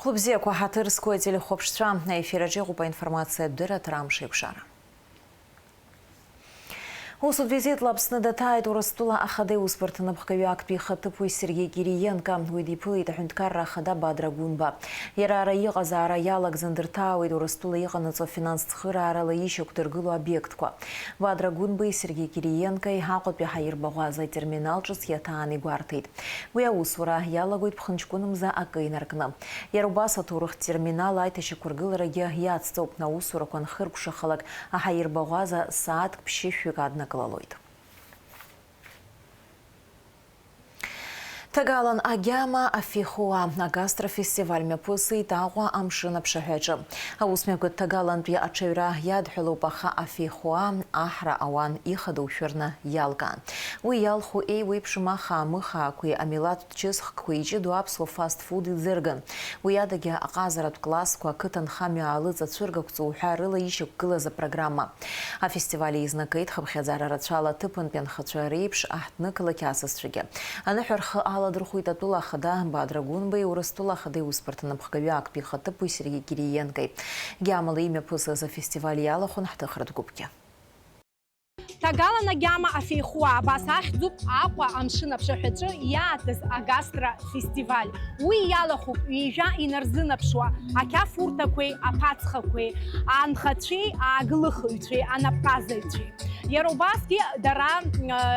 Хлопзеку хатырское телехопштра на эфире по информации Дыра Трамшипшара. Усуд визит лапсны датайт урастула ахады успортына бхкавяк пихатыпуй Сергей Кириенко уйдипылы тахунткарра хада бадрагунба. Ярара йығазара ялак зандыртауид урастула йығаныцо финансцхыра арала ищук тыргылу объектква. Бадрагунбы Сергей Кириенко и хақот пихайыр бағаза терминал жыс ятааны гуартыйд. Уя усура ялагуид пхынчкуным за акайнаркна. Ярубаса турых терминал айтыши кургылыра ятстоп на усура конхыр кушахалак ахайыр бағаза саат пшифюк адна Кололойд. Тагалан агяма афихуа на гастрофестиваль мепусы тагуа амшина пшахеджа. Аусмегут тагалан пи ачевра ядхелупаха афихуа ахра аван ихаду шверна ялган. Уи ялху эй випшмаха мыха куи амилат чисх куиджи дуапсло фастфуд зерган. Уи ядагя аказарат класс куа кытан хами алы за цургакцу ухарыла ищук кыла за программа. А фестивале изнакает хабхязара рачала тыпан пенхача рейпш ахтны кыла кясастриге. Анахерха Друхуй татула хада Бадрагунбы урастула хады успортына бхкавяк пихатыпуй Сергей Кириенко. Гямалы имя пысы за фестиваль ялахун хтахрат губки. Тагала на гяма афихуа басах зуб аква амшина пшахачу ятыз агастра фестиваль. Уи ялаху уижа инарзына пшуа акя фурта квей апацха квей анхачи аглыхычи анапказычи. Ярубаски дара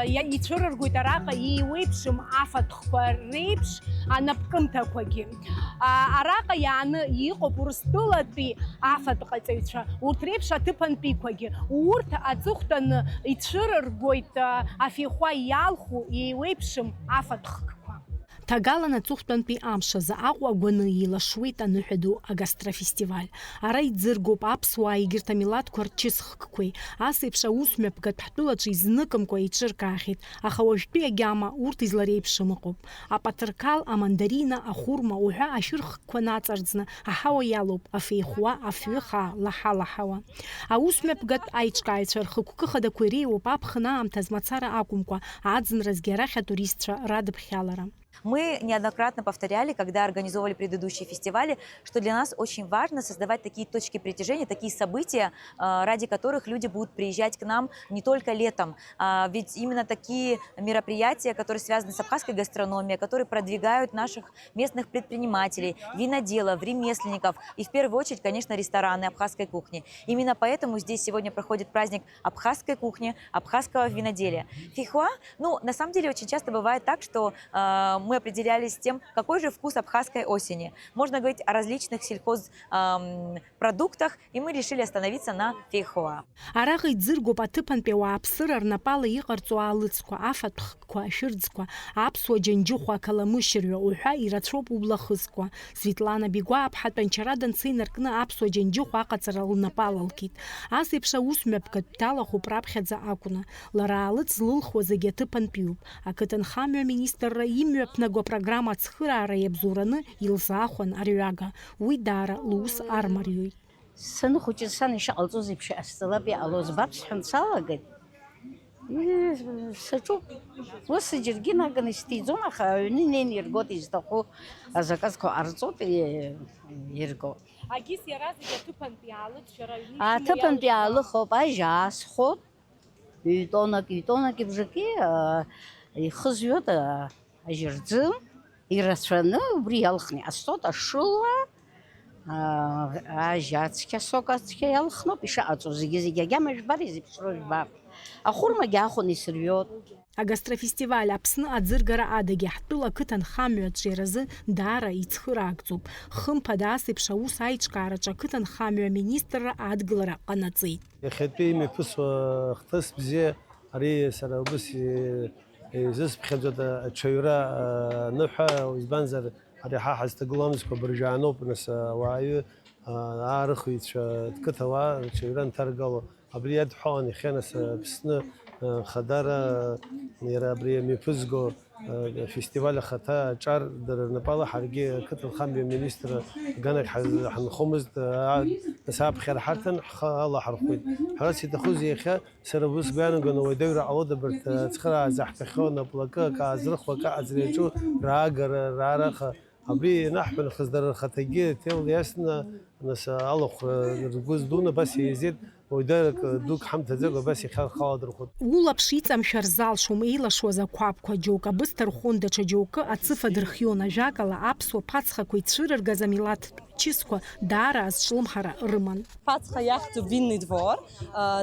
ичурыргуй дарака и уипшим афатхва рейпш анапкымта кваги. Арака яны иқо пурстулатви афатхацыча. Уртрепша тыпан пикваги. Урт ацухтан ичурыргуйт афихуа ялху и уипшим афатхква. Тагала на цухтанпи амша за аква гваны илашуит аныхеду агастрофестиваль. Арай дзыргоп апсуа игиртамилат кварчисхквей. Асыпша усмеп гатхтулачи зныкымква ичыркахит. Ахаважпи агяма урт изларейпшымыкоп. Апатыркал амандарина ахурма уха ашырхква нацарdzna ахава ялоп афихуа афиха лаха-лахава. Аусмеп гат айчкайчар хыкукыхада куреоп апхына амтаз мацара акумква адзн разгерахя туристша радбхялара. Мы неоднократно повторяли, когда организовывали предыдущие фестивали, что для нас очень важно создавать такие точки притяжения, такие события, ради которых люди будут приезжать к нам не только летом. Ведь именно такие мероприятия, которые связаны с абхазской гастрономией, которые продвигают наших местных предпринимателей, виноделов, ремесленников и в первую очередь, конечно, рестораны абхазской кухни. Именно поэтому здесь сегодня проходит праздник абхазской кухни, абхазского виноделия. Фихуа, на самом деле очень часто бывает так, что мы определялись тем, какой же вкус абхазской осени. Можно говорить о различных сельхозпродуктах, и мы решили остановиться на фейхоа. Арагы дзыргоп атыпан пеуа апсырар напала иқарцуа алыцква, афатхква, шырдсква, апсуа джанджухва каламышырвя, уха ирацроп ублахысква. Светлана Бегуа абхатпанчарадан цейнаркны апсуа джанджухва акацарал напалалкит. Асыпша усмепкат пталаху прапхядза акуна. Лара алыц злылхва загетыпан пиуп. Акытан хамя министра имя Пнаго программа цхырара ебзураны илзахон арюага. Уидара лус армарюй. Сыны хочется еще алзузи пши асталаби алоз бабс хунсалагать. Сачу. Вот сидергина ганисти зона хауни не иргот издаху азаказко арзот ирго. Агис яраз тупан пиалы чараюни. А тупан пиалы хоба жас ход. Итона кибжики хызьет ажирдзым ирасшаны бриялхни астота шула ажатскя сокатскя ялхно пиша ацузиги гамеш баризи пшрожба ахурма гяхони сирвет. А гастрофестиваль апсны адзыргара адаги хтула кытан хамюат жеразы дара ицхыракцуп. Хымпадасы пшаус айчкарача кытан хамюа министра адглара канацит. Хетпи мепус хтас бзе ари сарабус زس بخدمة الشيورة نوحة ويزبانزر هذا حاحز تقولامس كبرجانو بنس وعيو عارخ يتكتوا الشيورة نترجلو أبريد حاني خنس بسنة خدار نيرا أبري ميفزجو فيستيفال خطا شار در نبالا حرقي كتل خامبي مينستر جانك حنخمز نساب خير حرتن الله حرقوي حراسي تخوزي خا سربوس بيانو جنو يدور على دبرت تخرع زحت خونا بلاكا كازرخ وكا عزريجو راجر رارخ أبري نحن خزدر خطيجي تيل ياسنا ناس الله رجوز دونا بس يزيد ويدرك دوك حمد زوجة بس يخال خاطر خد. Улаԥш иҵамшәар залшом еилашуаз ақәабқәа џьоук абысҭа рхәын даҽа џьоукы ацыфа дырхион ажәакала аԥсуа ԥацхақәа ицәырыргаз амилаҭтә ҷысқәа даара азҿлымҳара рыман. Пацха иахьӡуп Винный двор,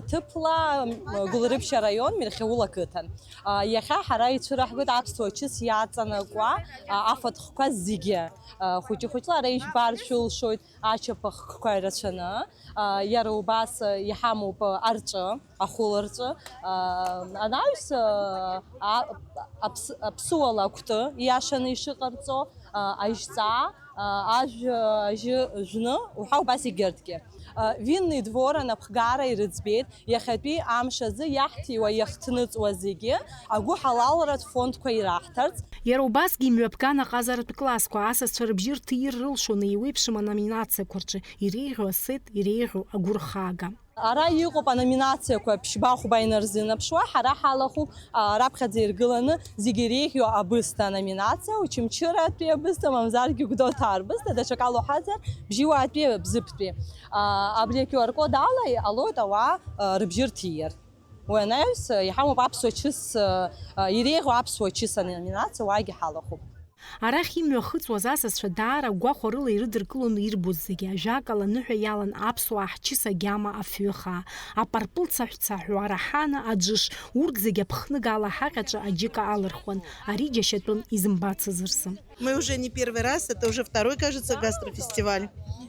ҭыԥла Гәылрыԥшьа раион Мирхьаула қыҭан. Иахьа ҳара ицәыраҳгоит аԥсуа ҷыс иаҵанакуа афатәхқәа зегьы. Хәыҷы-хәыҷла ара ижәбар шәылшоит ачаԥа хкқәа ирацәаны. Иара убас иҳамоуп арҿы, ахәыларҿы. Анаҩс аԥсуала акәты иашаны ишыҟарҵо, ажьҵаа, ажьы жны, уҳәа убас егьырҭгьы. Винный двор анапхгара ирыӡбеит, иахьатәи амш азы иаҳҭиуа иахҭныҵуа зегьы агәы ҳалалратә фондқәа ираҳҭарц. Иара убасгьы имҩаԥган аҟазаратә классқәа асасцәа рыбжьы рҭир рылшон еиуеиԥшым аноминациақәа рҿы иреиӷьу асет, иреиӷьу агәырхаага. Ара иҟоуп аноминациақәа ԥшьба-хәба инарзынаԥшуа, ҳара ҳалахуп раԥхьаӡа иргыланы зегьы иреиӷьу абысҭа аноминациа, Очамчыратәи абысҭа, мамзаргьы Гәдоуҭаа рбысҭа, даҽакала уҳәазар Бжьиуаатәи Бзыԥтәи. Абри QR код ала иҟалоит ауаа рыбжьы рҭиир. Уи анаҩс иҳамоуп аԥсуа ҷыс, иреиӷьу аԥсуа ҷыс аноминациа уаагьы ҳалахуп. Арахь имҩахыҵуаз асасцәа даара агәахәа рыла ирыдыркылон ирбоз зегьы ажәакала аныҳәа иалан аԥсуаа ҳҷыс агьама афҩы-хаа, апарпыл цаҳә-цаҳәуа араҳана, аџыш, урҭ зегьы аԥхныгала ҳаҟьаҿы аџьыка алырхуан, ари џьашьатәын изымбацыз рзы. Мы уже не первый раз, это уже второй, кажется, гастрофестиваль.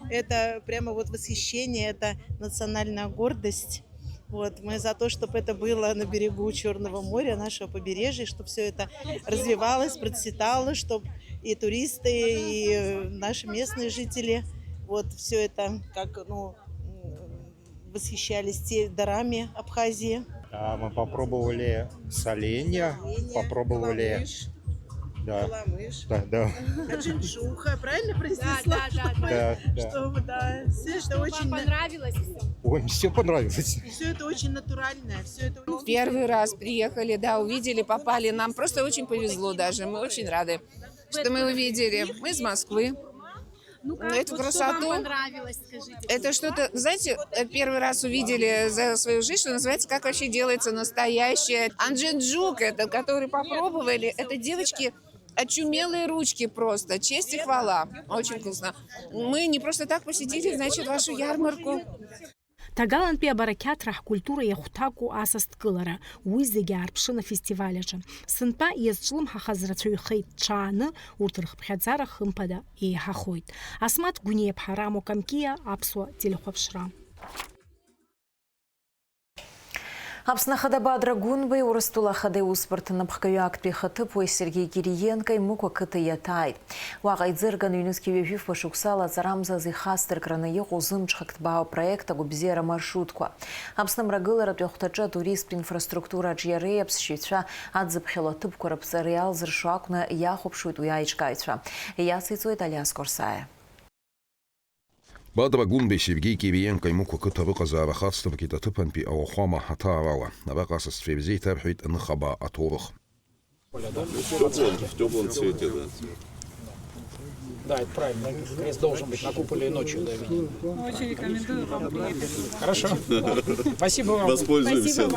Это прямо вот восхищение, это национальная гордость. Вот, мы за то, чтобы это было на берегу Черного моря, нашего побережья, чтобы все это развивалось, процветало, чтобы и туристы, и наши местные жители, вот все это как, восхищались дарами Абхазии. Да, мы попробовали соленья, попробовали... Да. Да. Аджинчуха, правильно произнесла? Да. Все это очень... понравилось? Ой, все понравилось. Все это очень натуральное. Все это... Первый раз приехали, да, увидели, попали. Нам просто очень повезло даже. Мы очень рады, что мы увидели. Мы из Москвы. Эту красоту. Это что-то, знаете, первый раз увидели за свою жизнь, что называется, как вообще делается настоящее. Анджинджук, это, который попробовали, это девочки... Очумелые ручки просто, честь и хвала. Очень вкусно. Мы не просто так посетили, значит, вашу ярмарку. Тагалантәи абарақьаҭра ҳкультура иахәҭакәу асас дкылара, уи зегьы аарԥшын афестиваль аҿы. Сынтәа иазҿлымҳахаз рацәаҩхеит ҽааны, урҭ рхыԥхьаӡара хымԥада еиҳахоит. Асмаҭ Гәниа-ԥҳа Рамо Камкиа, аԥсуа телехәаԥшра. Аԥсны Ахада-Бадра Гәынбеи Урыстәыла Ахада аусбарҭа напхгаҩы актәи ахаҭыԥуаҩ Сергеи Кириенко Имыкәа қыҭа иаҭааит. Уаҟа иӡырганы ҩнызқьи ҩажәифқәа шықәсала аҵарамзаз ихасдыркраны иҟоу зымҽхак ҭбаау апроект агәабзиара маршрутқәа. Аԥсны мрагыларатәи ахәҭаҿы атуристтә инфраструктураҿ иареи аԥсшьаҩцәа аӡыԥхьало аҭыԥқәа рыԥҵара иалзыршо акәны иахәаԥшуеит уи аиҿкааҩцәа. Иациҵоит Алиас Корсаиа. Бадра Гәынбеи Сергеи Кириенко Имыкәа қыҭа рыҟазаара хацдыркит аҭыԥантәи ауахәама ҳаҭаарала. Абраҟа асасцәа ирзеиҭарҳәеит аныхабаа аҭоурых. В теплом цвете, да. Да, это правильно. Крест должен быть на куполе и ночью, да, видно. Очень рекомендую вам приехать. Хорошо. Спасибо вам. Воспользуемся.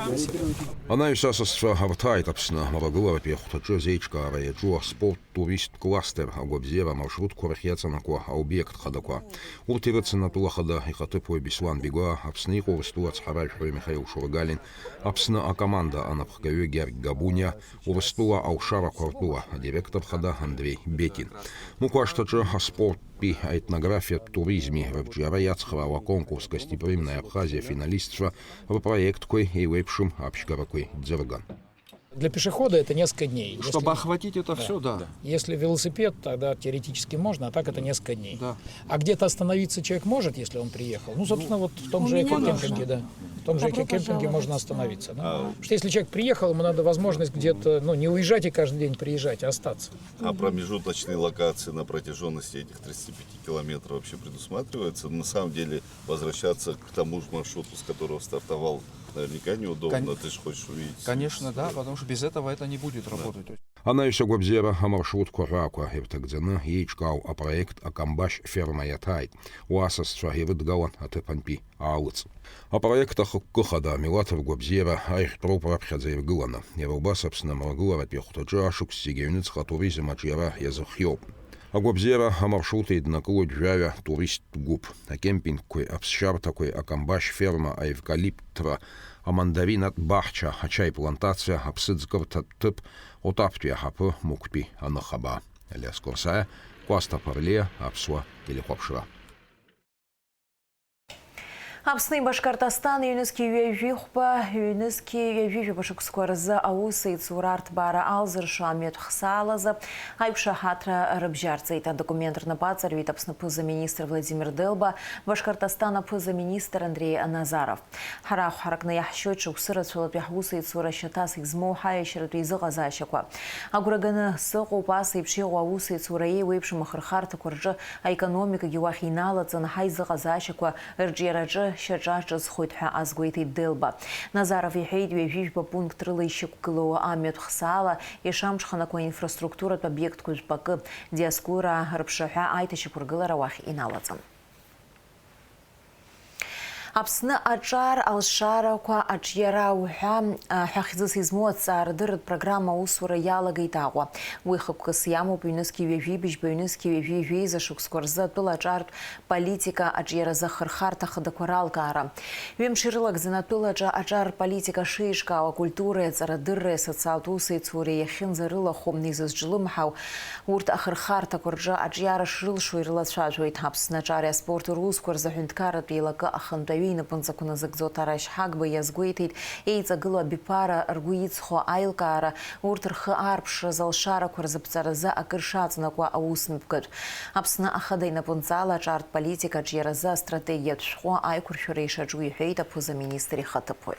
Анаҩс асасцәа ҳарҭааит Аԥсны мрагыларатәи ахәҭаҿы зеиҿкаара иаҿу аспорт турист кластер агәабзиара маршрутқәа рахь иаҵанакуа аобиект хадақәа. Урҭ ирыцын атәыла хада ихаҭыԥуаҩ Беслан Бигәаа, Аԥсны иҟоу Урыстәыла ацҳаражәҳәаҩ Михаил Шургалин, Аԥсны акоманда анапхгаҩы Георг Габуниа, Урыстәыла аушарақәа ртәыла адиректор хада Андрей Бекин. Мукәа ашҭаҿы аспорттәи аетнографиатә туризми рыбжьара иацхраауа аконкурс гостеприимная Абхазиа финалистцәа рпроектқәеи еиуеиԥшым аԥшьгарақәеи ӡырган. Для пешехода это несколько дней. Чтобы охватить это все, да. Если велосипед, тогда теоретически можно, а так это несколько дней. Да. А где-то остановиться человек может, если он приехал. Ну, собственно, вот в том же эко-кемпинге, да. В том же эко-кемпинге можно остановиться. Да? Потому что если человек приехал, ему надо возможность где-то, не уезжать и каждый день приезжать, а остаться. А промежуточные локации на протяженности этих 35 километров вообще предусматривается? На самом деле возвращаться к тому же маршруту, с которого стартовал, наверняка неудобно, ты же хочешь увидеть. Конечно, да, потому что без этого это не будет работать. Она еще гобзера, а маршрутку раку, и втагдзена, ейчкау, а проект Акамбаш ферма ятай. Уасас шагивит галан, а ты панпи, аулыц. А проектах кухада, милатов гобзера, айх тропа обхадзаев гылана. Евелба, собственно, маргула, пехтаджа, шукс сигевниц, хатуризм, ачьера, языхьёб. А гобзера, а маршруты иднакло джавя, турист губ. А кемпинг кой, обсчар такой, Акамбаш ферма, а эвкалиптра, а мандарин от бахча, а чай плантация, а псыцгавта тып, отаптуя хапы мукпи, а нахаба. Лес курсая, кваста парле, апсуа или хопшира. Апсны Башкортостан юнески юевихпа, юнески юевихи башукскорза аусы цурарт бара алзыр шамет хсалаза, айпша хатра рыбжарца ита документар на пацар вид апсны пыза министр Владимир Делба, Башкортостана пыза министр Андрей Назаров. Харах харакна яхшой чуксыра цулат яхусы цура щатас измоу хайшират визыга зашаква. Агурагана сыгу пасы ипшигу аусы цура ей вейпши махархарта курджа, а экономика гюахинала цан хайзыга зашаква рджираджа Шаджаджаз ходха азгуйти Делба. Назаров ехейд юевишба пункт рылыщик кылуа амет хсала и шамшханакой инфраструктура объект кульпакы диаскура рыбшаха айтыши пургылара вах иналацам. Апсны аджар алшара ква аджьера уха хахизыс измуат сардырд программа усура ялагайтагва. Уихапкас яму бюнески вевибиш бюнески вевиви за шукскорза туладжар политика аджьера захархарта хадакуралкара. Вемширлак занатуладжа аджар политика шишка культура царадырре социалтусы цури яхин зарыла хомнизас джилымхау урт ахархарта курджа аджьера шрыл шуирла шажуит хапсны аджаря спорту рускорза хюнткара пилака ахантави на пунцакуна загзотараш хагба язгуитит эйца гыла бипара аргуицхо айлкара уртырхы арпш залшара курзапцараза акыршацнаква аусмпкат. Апсна ахадай на пунцала чарт политика джераза стратегия тшхо айкуршуреша джуихейта пуза министри хатапой.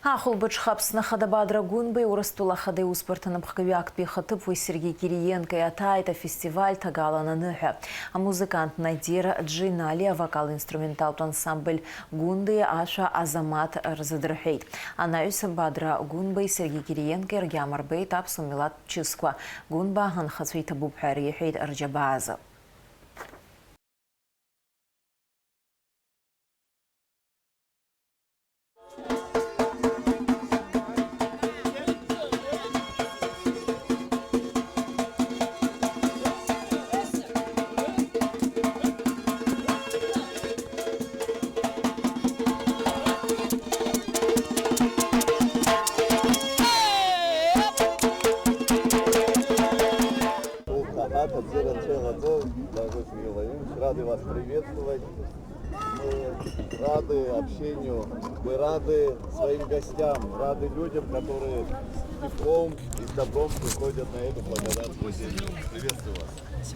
Ахул бачхапсна хадабадра гунбы урастула хады успортана бхкавяк пехатып вой Сергей Кириенко и атайта фестиваль Тагала на Нюхе. А музыкант Надира Джинали, вокал-инструментал ансамбль гунды Аша Азамат Разадрхейт. А на бадра гунбы Сергей Кириенко Иргямар Бейт апсу милат чисква гунба ханхацвита бубхари хейт Арджабаза. Рады вас приветствовать. Мы рады общению, мы рады своим гостям, рады людям, которые с теплом и с добром приходят на эту благодатную землю. Приветствую вас.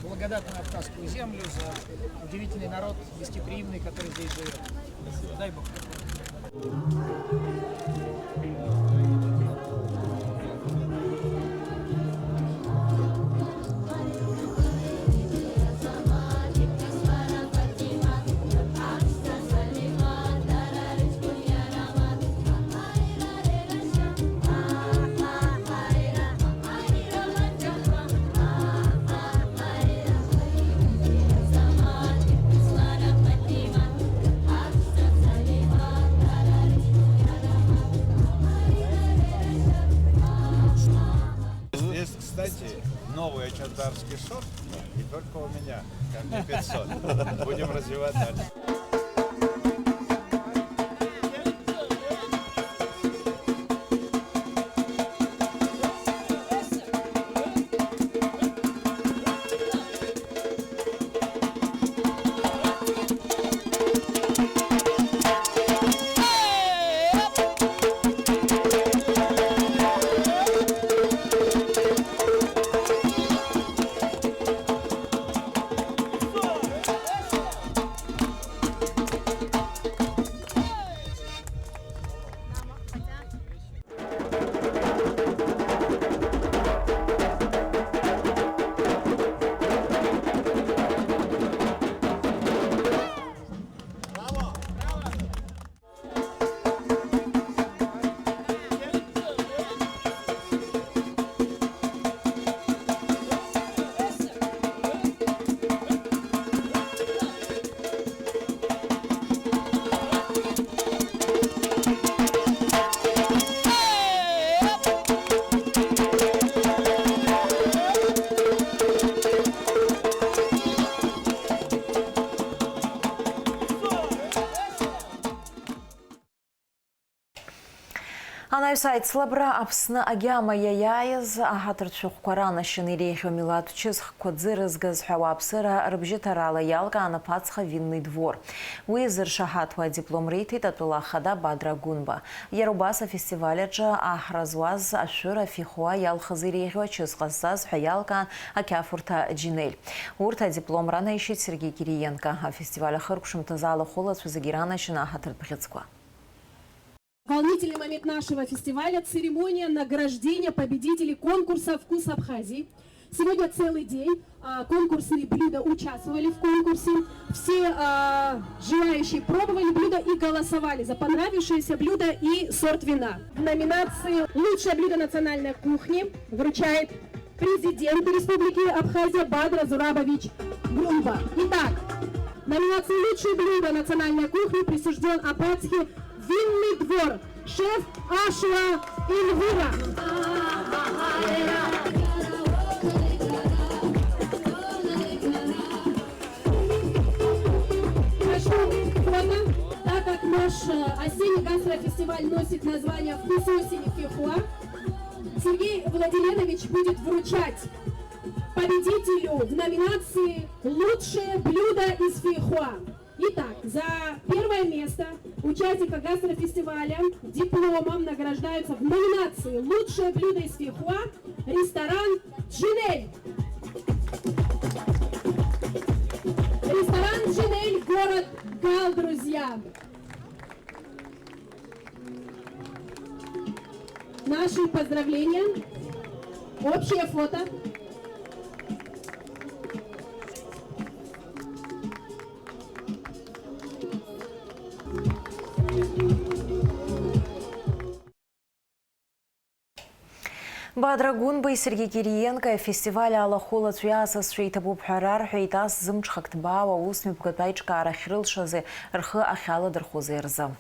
Благодатную Кавказскую землю за удивительный народ, гостеприимный, который здесь живет. Спасибо. Дай Бог. Кстати, новый чандарский сорт, и только у меня, ко мне 500. Будем развивать дальше. сайт слабра апсна агяма яяйыз ахатырчух кварана шинирехо милатучиз кодзырызгыз хавапсыра рыбжитарала ялка анапацха винный двор. Уизер шахатва диплом рейти татулахада Бадра Гунба. Ярубаса фестиваляджа ахразваз ашура фихуа ялхазырехо чизгазаз хаялка акяфурта джинель. Урта диплом рана ищет Сергей Кириенко. А фестиваля хыркшим тазала холод сузагирана шина ахатырбхицква. Волнительный момент нашего фестиваля – церемония награждения победителей конкурса «Вкус Абхазии». Сегодня целый день конкурсные блюда участвовали в конкурсе. Все желающие пробовали блюда и голосовали за понравившееся блюдо и сорт вина. В номинации «Лучшее блюдо национальной кухни» вручает президент Республики Абхазия Бадра Зурабович Гунба. Итак, номинация «Лучшее блюдо национальной кухни» присужден Апатсхи «Винный двор», шеф Ашла Эльвира. Прошу фото, так как наш осенний гастрофестиваль носит название «Вкус осени Фихуа», Сергей Владимирович будет вручать победителю в номинации «Лучшее блюдо из Фихуа». Итак, за первое место участника гастрофестиваля дипломом награждаются в номинации «Лучшее блюдо из Фихуа» ресторан «Джинель». Ресторан «Джинель», город Гал, друзья. Наши поздравления. Общее фото. Бадра Гунба и Сергей Кириенко фестиваль Аллахула Цвяса Стритабу Пхарар Хейтас Зымчхактбава Усми Пгатайчка Арахрилшазы Рхы Ахяла Дархузерза.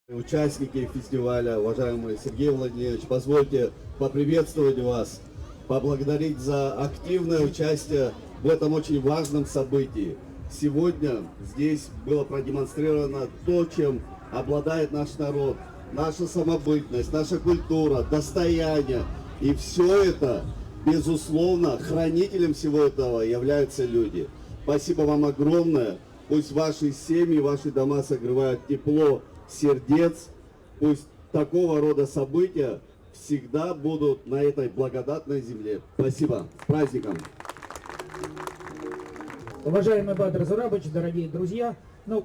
Участники фестиваля, уважаемый Сергей Владимирович, позвольте поприветствовать вас, поблагодарить за активное участие в этом очень важном событии. Сегодня здесь было продемонстрировано то, чем обладает наш народ. Наша самобытность, наша культура, достояние. И все это, безусловно, хранителем всего этого являются люди. Спасибо вам огромное. Пусть ваши семьи, ваши дома согревают тепло сердец. Пусть такого рода события всегда будут на этой благодатной земле. Спасибо. С праздником. Уважаемый Бадр Зурабович, дорогие друзья,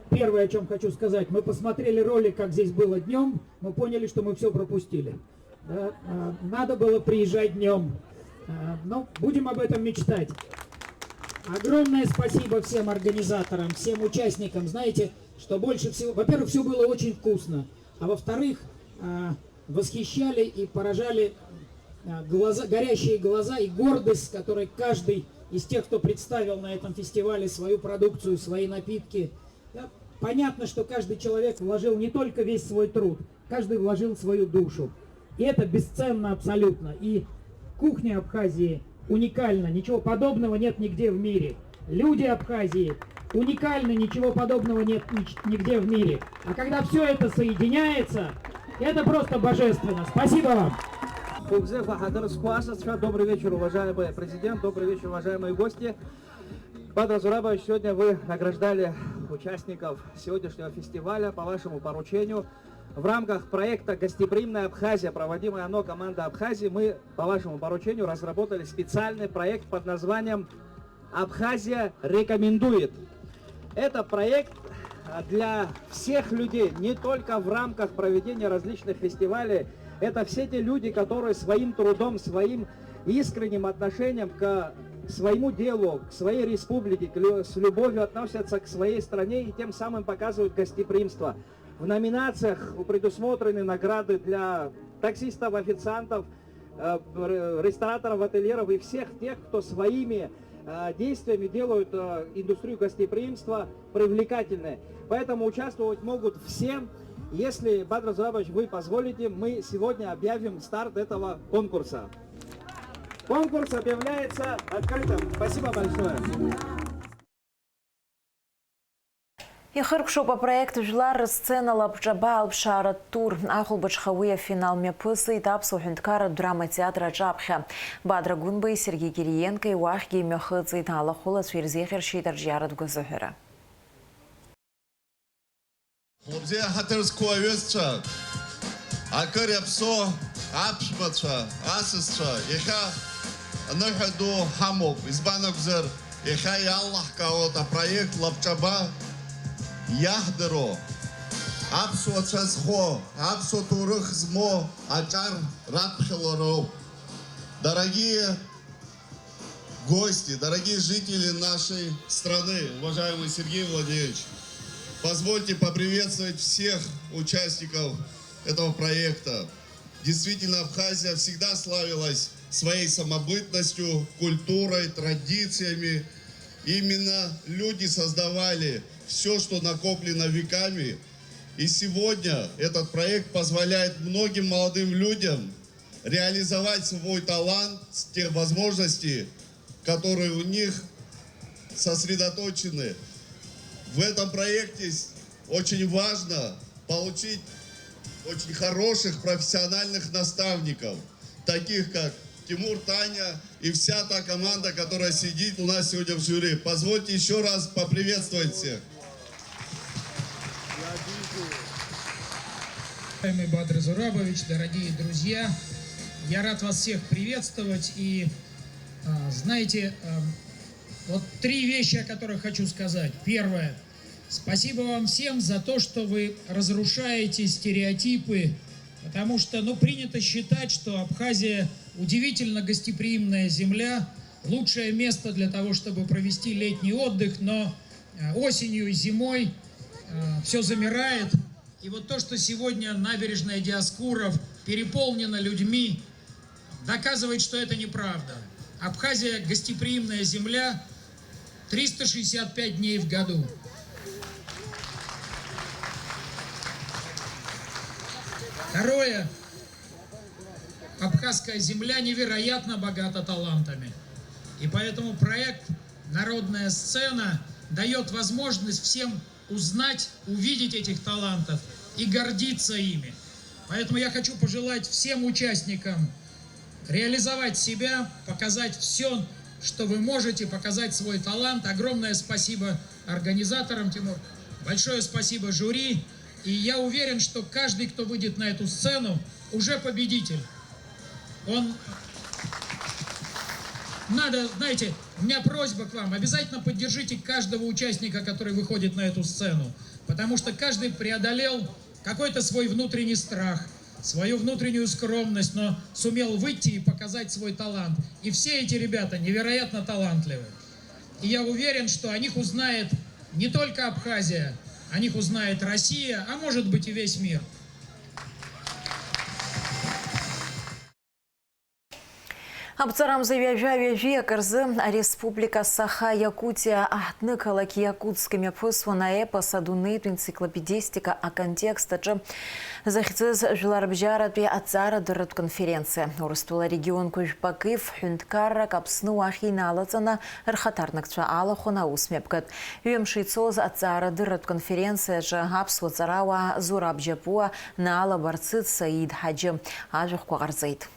первое, о чем хочу сказать, мы посмотрели ролик, как здесь было днем, мы поняли, что мы все пропустили. Да? Надо было приезжать днем. Будем об этом мечтать. Огромное спасибо всем организаторам, всем участникам. Знаете, что больше всего... Во-первых, все было очень вкусно. А во-вторых, восхищали и поражали горящие глаза и гордость, с которой каждый из тех, кто представил на этом фестивале свою продукцию, свои напитки. Да? Понятно, что каждый человек вложил не только весь свой труд, каждый вложил свою душу. И это бесценно абсолютно. И кухня Абхазии уникальна, ничего подобного нет нигде в мире. Люди Абхазии уникальны, ничего подобного нет нигде в мире. А когда все это соединяется, это просто божественно. Спасибо вам! Добрый вечер, уважаемый президент, добрый вечер, уважаемые гости. Бадр Зурабович, сегодня вы награждали участников сегодняшнего фестиваля по вашему поручению. В рамках проекта «Гостеприимная Абхазия», проводимая ОНО «Команда Абхазии», мы по вашему поручению разработали специальный проект под названием «Абхазия рекомендует». Это проект для всех людей, не только в рамках проведения различных фестивалей. Это все те люди, которые своим трудом, своим искренним отношением к своему делу, к своей республике, с любовью относятся к своей стране и тем самым показывают гостеприимство. В номинациях предусмотрены награды для таксистов, официантов, рестораторов, ательеров и всех тех, кто своими действиями делают индустрию гостеприимства привлекательной. Поэтому участвовать могут все. Если, Бадр Зурабович, вы позволите, мы сегодня объявим старт этого конкурса. Конкурс объявляется открытым. Спасибо большое. Ихыркшоп проект жлар сцена лапчаба алпшара тур ахулбачхауия финал мепысы этап сухинткара драма театра Джапха. Бадра Гунбай, Сергей Кириенко и Уахги Мехыцы и Талахула Свирзехер Шитар Джарад Гузухера. Хлопзе хатырское весча, акарепсо, апшбача, асысча, еха нахаду хамов, избанокзер, еха и Аллах кого-то проект лапчаба. Яхдеро, апсо часхо, апсо турых змо, ачар радхелоро. Дорогие гости, дорогие жители нашей страны, уважаемый Сергей Владимирович, позвольте поприветствовать всех участников этого проекта. Действительно, Абхазия всегда славилась своей самобытностью, культурой, традициями. Именно люди создавали все, что накоплено веками. И сегодня этот проект позволяет многим молодым людям реализовать свой талант, те возможности, которые у них сосредоточены. В этом проекте очень важно получить очень хороших профессиональных наставников, таких как Тимур, Таня и вся та команда, которая сидит у нас сегодня в жюри. Позвольте еще раз поприветствовать всех. Уважаемый Бадр Зурабович, дорогие друзья, я рад вас всех приветствовать. И знаете, вот 3 вещи, о которых хочу сказать. Первое. Спасибо вам всем за то, что вы разрушаете стереотипы, потому что, принято считать, что Абхазия удивительно гостеприимная земля, лучшее место для того, чтобы провести летний отдых, но осенью и зимой все замирает. И вот то, что сегодня набережная Диоскуров переполнена людьми, доказывает, что это неправда. Абхазия гостеприимная земля 365 дней в году. Второе. Абхазская земля невероятно богата талантами. И поэтому проект «Народная сцена» дает возможность всем узнать, увидеть этих талантов и гордиться ими. Поэтому я хочу пожелать всем участникам реализовать себя, показать все, что вы можете, показать свой талант. Огромное спасибо организаторам, Тимур. Большое спасибо жюри. И я уверен, что каждый, кто выйдет на эту сцену, уже победитель. Знаете, у меня просьба к вам, обязательно поддержите каждого участника, который выходит на эту сцену, потому что каждый преодолел какой-то свой внутренний страх, свою внутреннюю скромность, но сумел выйти и показать свой талант. И все эти ребята невероятно талантливы. И я уверен, что о них узнает не только Абхазия, о них узнает Россия, а может быть и весь мир. Абцарам завяжавя карзы Республика Саха-Якутия ахтныкалак якутскими пысвана эпоса дунейту энциклопедистика а контекста же захицыз жиларбжаратпи ацара дырат конференция. Урыстула регион кujбакыв хюнткарра капсну ахина алацана рхатарнакча алахуна усмепкат. Юемшицоз ацара дырат конференция же апсу царауа зурабжапуа на ала барцит Саид Хаджи ажух куарзейт.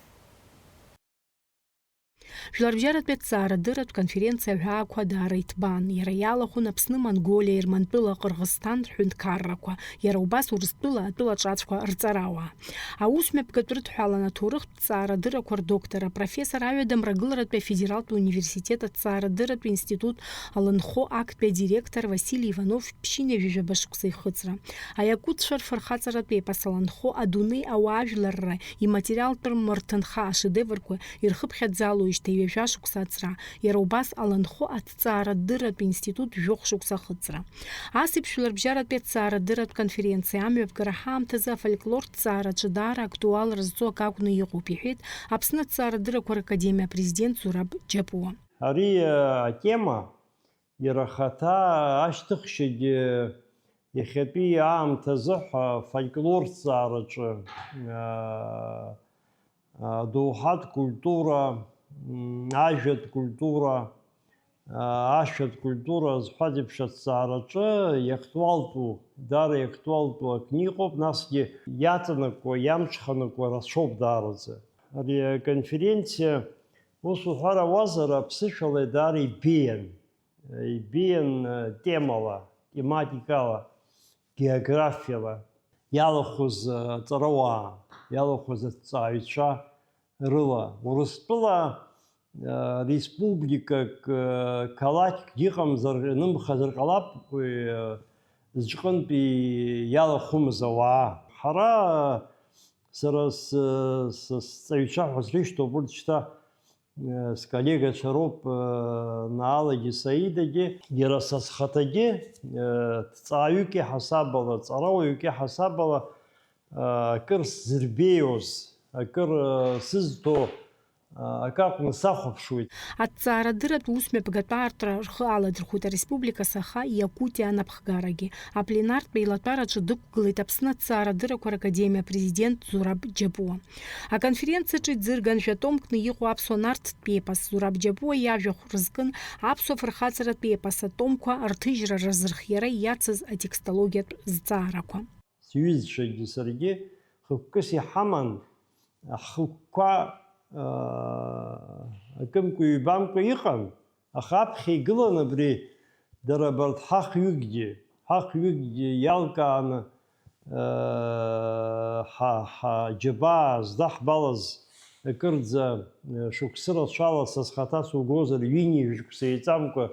Жларбжарат Пецара дырат конференция Хаква Дарайтбан, Яраяла Хунапсны Монголия, Ирмантыла Кыргызстан, Хюнткарраква, Яраубас Урстыла, Атыла Чачква Рцарауа. А усмепка Туртхалана Турых Цара Дыраквар доктора, профессор Аведам Рагылрат Федералта университета Цара Дырат Институт Аланхо Акт директор Василий Иванов Пщиня Вижабашксей Хыцра. А Якут Шарфархацарат Пасаланхо Адуны Ауажларра и материал Мартанха шедеврку Ирхыпхядзалу Вежашук сацра, Яраубас Аланхо от Цара Дырат институт Жохшук Сахыцра. Асип Шуларбжарат Пецара Дырат конференция Амев Гарахам Теза фольклор Цара Чедара актуал разцо какуны Якупихит, Апсна Цара Дыраквар Академия президент Зураб Джапуа. Ари тема Ярахата Аштыхшид Ехепи Ам Теза фольклор Цара Духат культура Ажет культура ашәатә культура зҳәаз еиԥш аҭҵаараҿы иактуалтәу, даара иактуалтәу акны иҟоуп, насгьы иаҵанакуа, иамҽханакуа рацәоуп даараӡа. Ари аконференциа ус уҳәар ауазар, аԥсышәала даара ибеиан темала, тематикала, географиала, иалахәыз аҵарауаа, иалахәыз аҭҵааҩцәа рыла. Урыстәыла республикак, қалақьк иҟамзар, нымхазар ҟалап зҿҟынтәи иалахәымыз ауаа. Ҳара сара сҵаҩцәа ҳәа срышьҭоуп, урҭ шьҭа сколлегацәа роуп, Наалагьы Саидагьы, иара са схаҭагьы ҭҵааҩык иҳасабала, ҵарауаҩык иҳасабала акыр сзырбеиоз, акыр сызҭо акакәны сахәаԥшуеит. Аҭҵаарадырратә усмҩаԥгатәаартра рхы аладырхәит ареспублика Саха Иакутиа анапхгарагьы. Апленартә еилатәараҿы дықәгылеит Аԥсны аҭҵаарадыррақәа ракадемиа президент Зураб Џьапуа. Аконференциаҿы иӡырган жәатомкны иҟоу аԥсуа нарҭтә епос Зураб Џьапуа иажәахә рызкын аԥсуа фырхаҵаратә епос атомқәа рҭыжьра разырхиара иацыз атекстологиатә зҵаарақәа. Сҩызцәагьы саргьы хықәкыс иҳаман, ҳхықәқәа акымкәа ҩбамкәа иҟан, аха аԥхьа игылан абри дара абарҭ ҳахҩыкгьы иалкааны ҳџьабаа здаҳбалаз акырӡа шықәсы рацәала са схаҭа сугозар ҩынҩажәижәқәа еиҵамкәа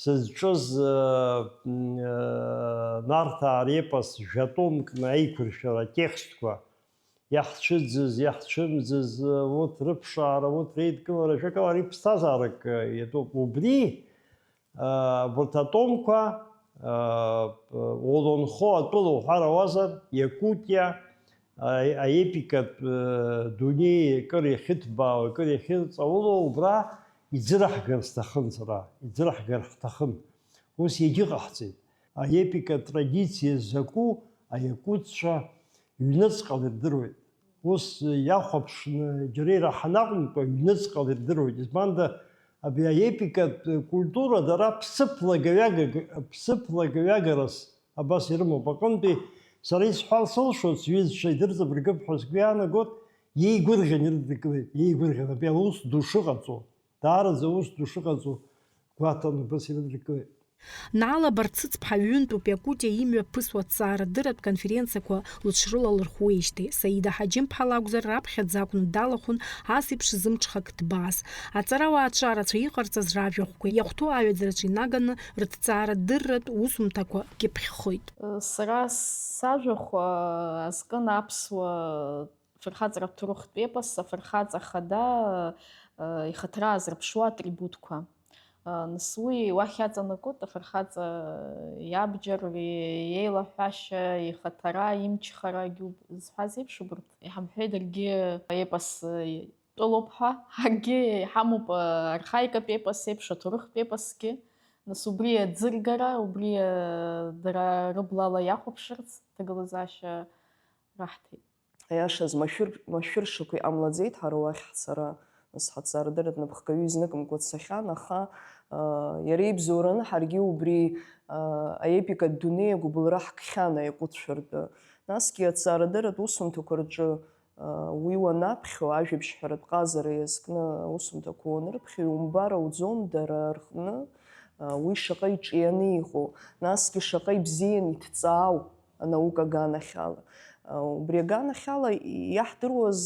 сызҿыз нарҭаа репос жәатомкны аиқәыршәара атекстқәа иаҳцәыӡыз, иаҳцәымӡыз, урҭ рыԥшаара, урҭ реидкылара, ажәакала ԥсҭазаарак иатәуп. Убри урҭ атомқәа улонхо атәыла уҳәар ауазар, Иакутиа аепикатә дунеи акыр иахьыҭбаау, акыр иахьыҵаулоу, убра иӡырҳгар сҭахын сара, иӡырҳгар ҳҭахын. Ус иагьыҟаҳҵеит. Аепикатә традициа закәу аиакутцәа ҩныҵҟала ирдыруеит. Ус иахәаԥшны џьара ираҳаны ҩныҵҟала ирдыруеит. Избанда абри аепикатә культура дара ԥсыԥлагаҩагарас абас ирымоуп. Аҟынтәи сара исҳәар сылшоит, сҩызцәа идырҵабыргып ҳәа сгәы иаанагоит, иеигәырӷьан ирыдыркылеит, иеигәырӷьан. Абри аус ду шыҟаҵо, даараӡа аус ду шыҟаҵо гәаҭаны абас ирыдыркылеит. Наала Барцыц-ԥҳа ҩынтәуп Иакутиа имҩаԥысуа аҭҵаарадырратә конференциақәа лыҽрылалырхуеижьҭеи. Саида Ҳаџьым-ԥҳа лакәзар раԥхьаӡа акәны далахәын ас еиԥш зымҽхак ҭбаас. Аҵарауаа рацәа иҟарҵаз ражәахәқәа иахәҭоу аҩаӡараҿы инаганы рыҭҵаарадырратә усумҭақәа кьыԥхьхоит. Сара сажәахә азкын аԥсуа фырхаҵаратә ҭоурыхтә епос, афырхаҵа хада ихаҭра азырԥшуа атрибутқәа. Нас уи уахь иаҵанакуеит афырхаҵа иабџьар, иеилаҳәашьа, ихаҭара, имчхарагьы зҳәаз еиԥш убарҭ иҳамҳәеит даргьы аепос тәылоуп ҳәа, ҳаргьы иҳамоуп архаикатә епос еиԥш, аҭоурыхтә епосгьы. Нас убри аӡыргара, убри дара рыблала иахәаԥшырц аҭагылазаашьа раҳҭеит. Аиашаз машәыр шықәа иҟамлаӡеит ҳара уахь ҳцара. Нас ҳаҭҵаарадырратә напхгаҩы изныкымкәа дцахьан, аха иара ибзоураны ҳаргьы убри аепикатә дунеи агәыбылра ҳкхьан аиакәыцәартәы. Насгьы аҭҵаарадырратә усумҭақәа рҿы уи уанаԥхьо, ажәабжьҳәаратә ҟазара иазкны аусумҭақәа уанырԥхьо, иумбар ауӡом дара рҟны уи шаҟа иҿианы иҟоу, насгьы шаҟа ибзиан иҭҵаау анаука аганахьала. Убри аганахьала иаҳдыруаз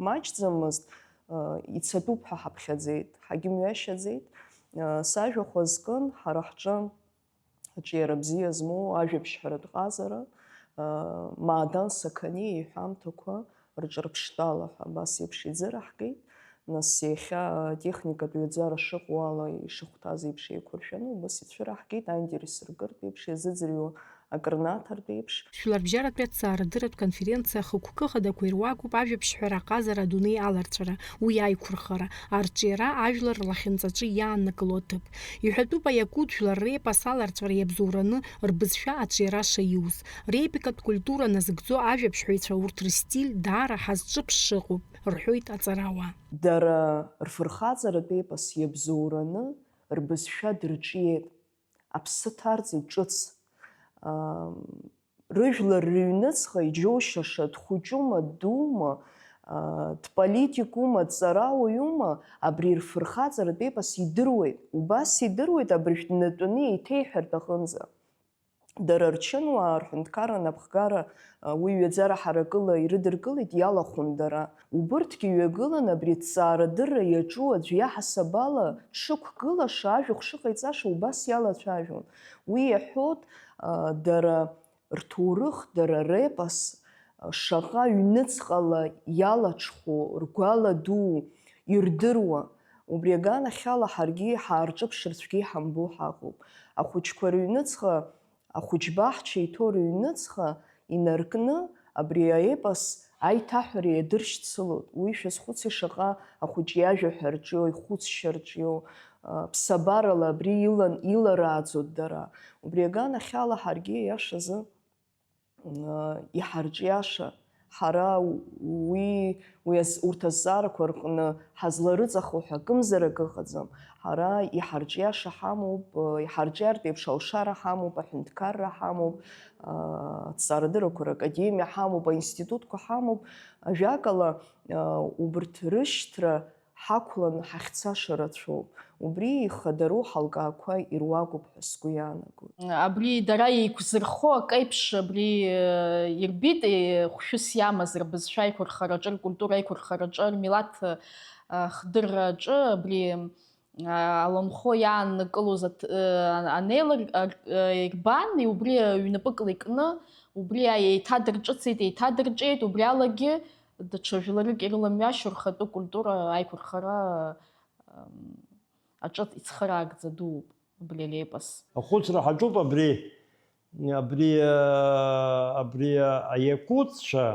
маҷӡамызт, ицатәуп ҳәа ҳаԥхьаӡеит, ҳагьымҩашьаӡеит. Сажәахә азкын ҳара ҳҿы аҿиара бзиа змоу ажәабжьҳәаратә ҟазара, Маадан Сақани иҳәамҭақәа рҿырԥштәала ҳәа абас еиԥш иӡыраҳгеит. Нас иахьа техникатә ҩаӡара шыҟоу ала ишыхәҭаз еиԥш еиқәыршәаны убас ицәыраҳгеит, аинтерес ркыртә еиԥш иазыӡырҩуа акырнаҭартә еиԥш. Жәларбжьаратәи аҭҵаарадырратә конференциа хықәкы хадақәа ируакуп ажәабжьҳәара аҟазара адунеи аларҵәара, уи аиқәырхара, арҿиара ажәлар рлахьынҵаҿы иааннакыло аҭыԥ. Иҳәатәуп аиакут жәлар репос аларҵәара иабзоураны рбызшәа аҿиара шаиус. Реепикатә культура назыгӡо ажәабжьҳәаҩцәа урҭ рстиль даара ҳазҿыԥш шыҟоуп, рҳәоит аҵарауаа. Дара рфырхаҵаратә епос иабзоураны рбызшәа дырҿиеит. Аԥсы ҭарҵеит ҿыц. Рыжәлар рыҩныҵҟа иџьоушьаша дхәыҷума, дума, дполитикума, дҵарауаҩума, абри рфырхаҵаратә епос идыруеит. Убас идыруеит абри шәнатәаны еиҭеиҳәартә аҟынӡа. Дара рчынуаа рҳәынҭқарра напхгара уи ҩаӡара ҳаракыла ирыдыркылеит, иалахәын дара. Убырҭгьы ҩагылан абри ҭҵаарадырра иаҿу аӡә иаҳасаб ала дшықәгылаша, ажәахә шыҟаиҵаша убас иалацәажәон. Уи иаҳәоит дара рҭоурых, дара репос шаҟа ҩныҵҟала иалаҽхәо, ргәала ду ирдыруа. Убри аганахьала ҳаргьы ҳаарҿыԥшыр цәгьа иҳамбо ҳаҟоуп. Ахәыҷқәа рыҩныҵҟа, ахәыҷбаҳча иҭоу рыҩныҵҟа инаркны абри аепос аиҭаҳәара иадыршьцылоит. Уи шәазхәыци шаҟа ахәыҷ иажәа ҳәа рҿио, ихәыцшьа рҿио, ԥсабарала абри иларааӡоит дара. Убри аганахьала ҳаргьы иашазы иҳарҿиаша, ҳара урҭ азҵаарақәа рҟны ҳазларыҵахо ҳәа акымзарак ыҟаӡам. Ҳара иҳарҿиаша ҳамоуп, иҳарҿиартә еиԥш алшара ҳамоуп, аҳәынҭқарра ҳамоуп, аҭҵаарадыррақәа ракадемиа ҳамоуп, аинститутқәа ҳамоуп. Ажәакала, убырҭ рышьҭра ҳақәланы ҳахьцаша рацәоуп. Убри ихадару ҳалкаақәа ируакуп ҳәа сгәы иаанагоит. Абри дара еиқәзырхо акеиԥш абри ирбит хәшәыс иамаз рбызшәа аиқәырхараҿы, ркультура аиқәырхараҿы, рмилаҭ хдырраҿы абри аланхо иааннакылоз анеилырбан, убри ҩнапыкла икны, убри еиҭадырҿыцит, еиҭадырҿиеит, убри алагьы даҽа жәларык ирыламҩашьо рхатәы культура аиқәырхара аҿы ицхыраагӡа дууп абри аепос. Ахәыцра ҳаҿуп абри аиакутцәа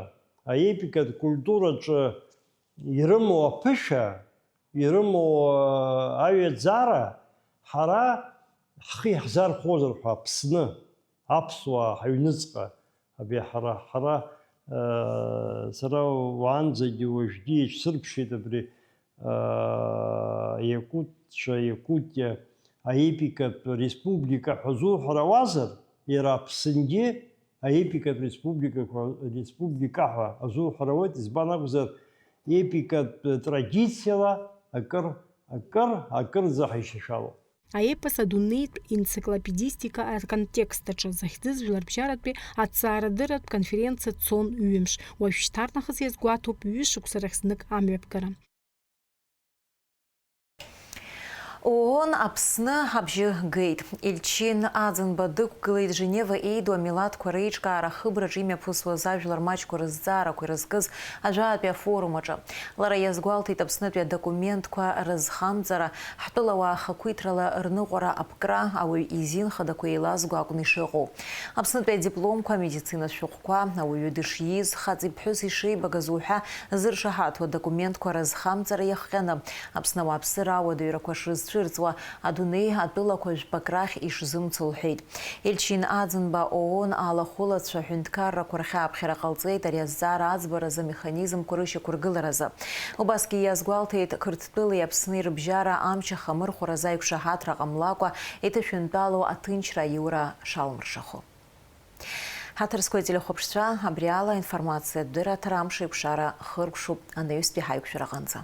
аепикатә культураҿы ирымоу аԥышәа, ирымоу аҩаӡара ҳара ҳхы иаҳзархозар ҳәа Аԥсны, аԥсуаа ҳаҩныҵҟа, ҳара сара уаанӡагьы уажәгьы иҽсырԥшит абри Якутцәа, Якутиа аепикатә республика ҳәа зуҳәарауазар, иара Аԥсынгьы аепикатә республика ҳәа азуҳәарауеит, избан акәзар епикатә традициала акырӡа ҳаишьашәалоуп. Аепос адунеитә енциклопедистика аконтекстаҿы захьӡыз жәларбжьаратәи аҭҵаарадырратә конференциа цон ҩымш. Уажәшьҭарнахыс иазгәаҭоуп ҩышықәса рахь знык амҩаԥгара. ООН Аԥсны ҳабжьы геит. Ельчин Аӡынба дықәгылеит Женева еиду амилаҭқәа реиҿкаара хыбраҿы имҩаԥысуаз ажәлар маҷқәа рызҵаарақәа ирызкыз ажәатәи афорум аҿы. Лара иазгәалҭеит Аԥснытәи адокументқәа рызхамҵара, ҳтәылауаа хақәиҭрала рныҟәара апкра ауаҩ изин хадақәа еилазго акәны ишыҟоу. Аԥснытәи адипломқәа, амедицинатә шәҟәқәа, ауаҩы дышиз, хаҵеи ԥҳәыси шеибагаз уҳәа зыршаҳаҭуа адокументқәа рызхамҵара иахҟьаны Аԥсны ауааԥсыра ауадаҩрақәа шрызцәырҵуа адунеи атәылақәа жәпак рахь ишзымцо лҳәеит. Ельчин Аӡынба ООН алахәылацәа ҳәынҭқаррақәа рхьааԥхьара ҟалҵеит ари азҵаара аӡбаразы амеханизмқәа рышьақәыргыларазы. Убасгьы иазгәалҭеит Қырҭтәылеи Аԥсни рыбжьара амч ахамырхәаразы аиқәшаҳаҭра ҟамлакәа иҭышәынтәалоу аҭынчра аиура шалмыршахо. Ҳаҭырсқәа телехәаԥшцәа абри ала информациа дыраҭара амш еиқәшара хыркәшоуп анаҩстәи ҳаиқәшәара аҟынӡа.